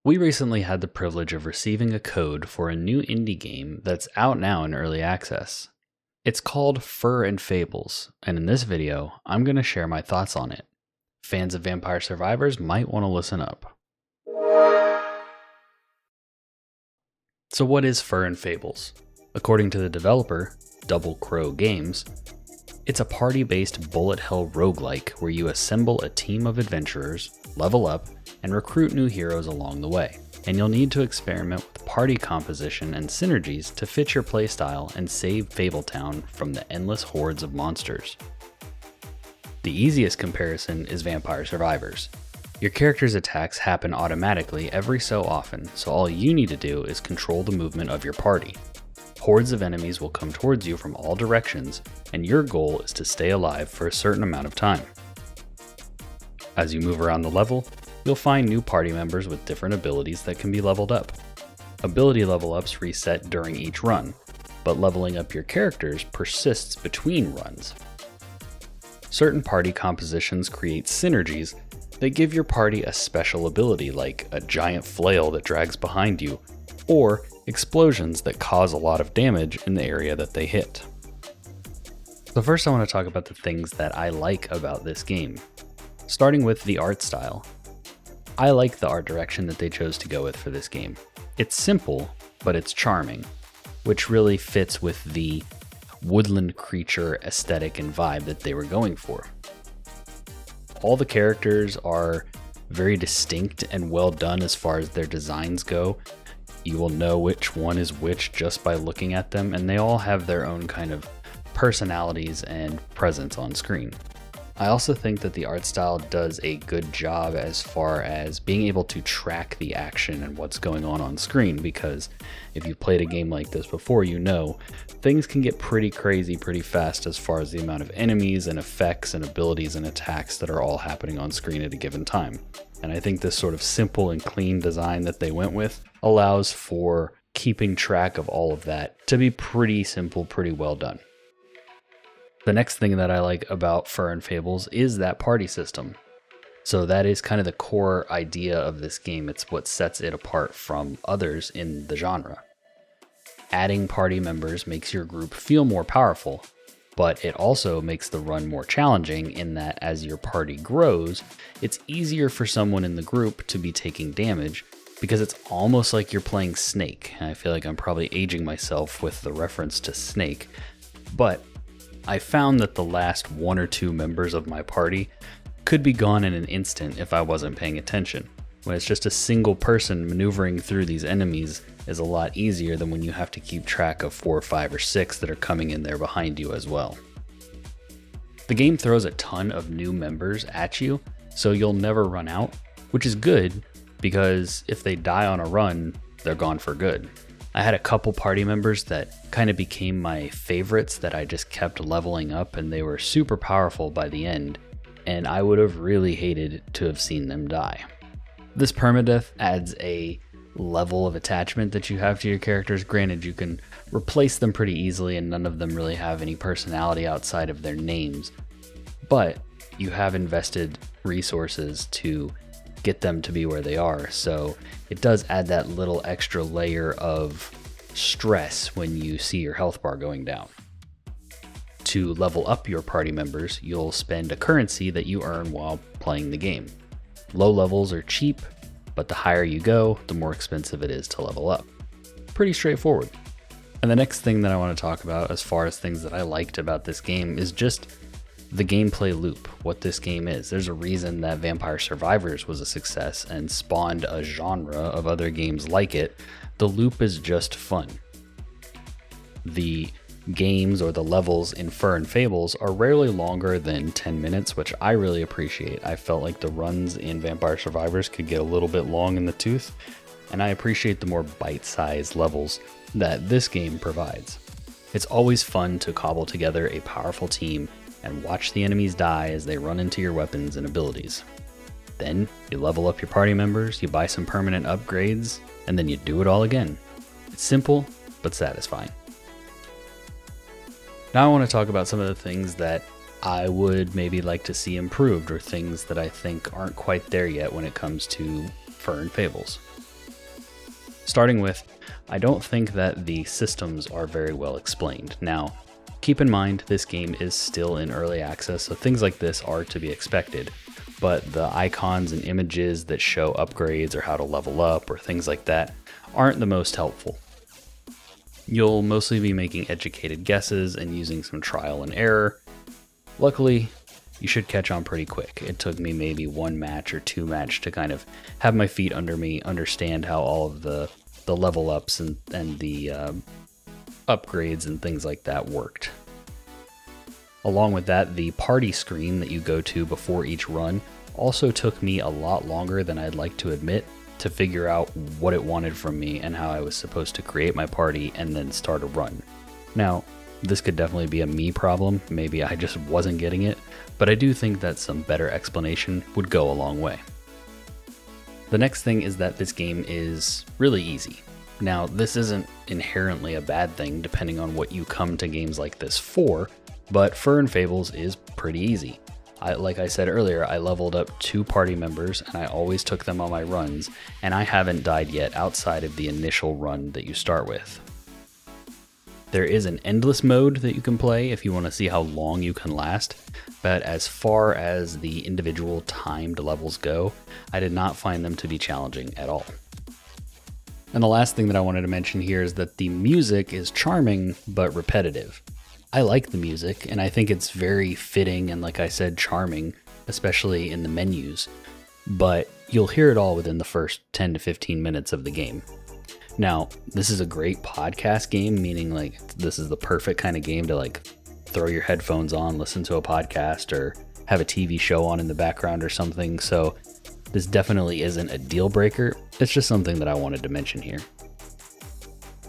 We recently had the privilege of receiving a code for a new indie game that's out now in early access. It's called Fur and Fables, and in this video, I'm going to share my thoughts on it. Fans of Vampire Survivors might want to listen up. So what is Fur and Fables? According to the developer, Double Crow Games, it's a party-based bullet hell roguelike where you assemble a team of adventurers, level up, and recruit new heroes along the way. And you'll need to experiment with party composition and synergies to fit your playstyle and save Fabletown from the endless hordes of monsters. The easiest comparison is Vampire Survivors. Your character's attacks happen automatically every so often, so all you need to do is control the movement of your party. Hordes of enemies will come towards you from all directions, and your goal is to stay alive for a certain amount of time. As you move around the level, you'll find new party members with different abilities that can be leveled up. Ability level ups reset during each run, but leveling up your characters persists between runs. Certain party compositions create synergies that give your party a special ability, like a giant flail that drags behind you, or explosions that cause a lot of damage in the area that they hit. So first I want to talk about the things that I like about this game, starting with the art style. I like the art direction that they chose to go with for this game. It's simple, but it's charming, which really fits with the woodland creature aesthetic and vibe that they were going for. All the characters are very distinct and well done as far as their designs go. You will know which one is which just by looking at them, and they all have their own kind of personalities and presence on screen. I also think that the art style does a good job as far as being able to track the action and what's going on screen, because if you've played a game like this before, you know things can get pretty crazy pretty fast as far as the amount of enemies and effects and abilities and attacks that are all happening on screen at a given time. And I think this sort of simple and clean design that they went with allows for keeping track of all of that to be pretty simple, pretty well done. The next thing that I like about Fur and Fables is that party system. So that is kind of the core idea of this game. It's what sets it apart from others in the genre. Adding party members makes your group feel more powerful, but it also makes the run more challenging in that as your party grows, it's easier for someone in the group to be taking damage because it's almost like you're playing Snake. And I feel like I'm probably aging myself with the reference to Snake, but I found that the last one or two members of my party could be gone in an instant if I wasn't paying attention. When it's just a single person maneuvering through these enemies is a lot easier than when you have to keep track of 4, 5, or 6 that are coming in there behind you as well. The game throws a ton of new members at you, so you'll never run out, which is good because if they die on a run, they're gone for good. I had a couple party members that kind of became my favorites that I just kept leveling up, and they were super powerful by the end, and I would have really hated to have seen them die. This permadeath adds a level of attachment that you have to your characters. Granted, you can replace them pretty easily and none of them really have any personality outside of their names, but you have invested resources to get them to be where they are, so it does add that little extra layer of stress when you see your health bar going down. To level up your party members, you'll spend a currency that you earn while playing the game. Low levels are cheap, but the higher you go, the more expensive it is to level up. Pretty straightforward. And the next thing that I want to talk about as far as things that I liked about this game is just the gameplay loop, what this game is. There's a reason that Vampire Survivors was a success and spawned a genre of other games like it. The loop is just fun. The games or the levels in Fur and Fables are rarely longer than 10 minutes, which I really appreciate. I felt like the runs in Vampire Survivors could get a little bit long in the tooth, and I appreciate the more bite-sized levels that this game provides. It's always fun to cobble together a powerful team and watch the enemies die as they run into your weapons and abilities. Then you level up your party members, you buy some permanent upgrades, and then you do it all again. It's simple, but satisfying. Now I want to talk about some of the things that I would maybe like to see improved, or things that I think aren't quite there yet when it comes to Fur and Fables. Starting with, I don't think that the systems are very well explained. Now, keep in mind this game is still in early access, so things like this are to be expected, but the icons and images that show upgrades or how to level up or things like that aren't the most helpful. You'll mostly be making educated guesses and using some trial and error. Luckily, you should catch on pretty quick. It took me maybe 1 match or 2 match to kind of have my feet under me, understand how all of the level ups and the upgrades and things like that worked. Along with that, the party screen that you go to before each run also took me a lot longer than I'd like to admit to figure out what it wanted from me and how I was supposed to create my party and then start a run. Now, this could definitely be a me problem, maybe I just wasn't getting it, but I do think that some better explanation would go a long way. The next thing is that this game is really easy. Now, this isn't inherently a bad thing depending on what you come to games like this for, but Fur and Fables is pretty easy. Like I said earlier, I leveled up 2 party members and I always took them on my runs, and I haven't died yet outside of the initial run that you start with. There is an endless mode that you can play if you want to see how long you can last, but as far as the individual timed levels go, I did not find them to be challenging at all. And the last thing that I wanted to mention here is that the music is charming but repetitive. I like the music, and I think it's very fitting and, like I said, charming, especially in the menus, but you'll hear it all within the first 10 to 15 minutes of the game. Now, this is a great podcast game, meaning like this is the perfect kind of game to like throw your headphones on, listen to a podcast, or have a TV show on in the background or something, so this definitely isn't a deal breaker. It's just something that I wanted to mention here.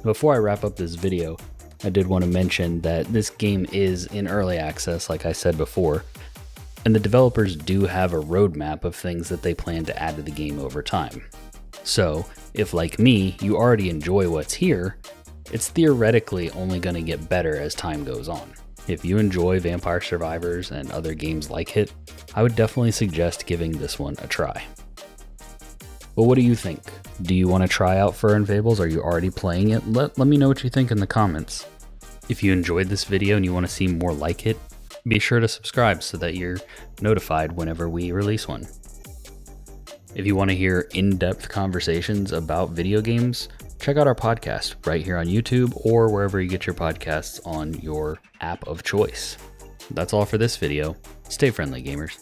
Before I wrap up this video, I did want to mention that this game is in early access, like I said before, and the developers do have a roadmap of things that they plan to add to the game over time. So, if like me, you already enjoy what's here, it's theoretically only going to get better as time goes on. If you enjoy Vampire Survivors and other games like it, I would definitely suggest giving this one a try. But what do you think? Do you want to try out Fur and Fables? Are you already playing it? Let me know what you think in the comments. If you enjoyed this video and you want to see more like it, be sure to subscribe so that you're notified whenever we release one. If you want to hear in-depth conversations about video games, check out our podcast right here on YouTube or wherever you get your podcasts on your app of choice. That's all for this video. Stay friendly, gamers.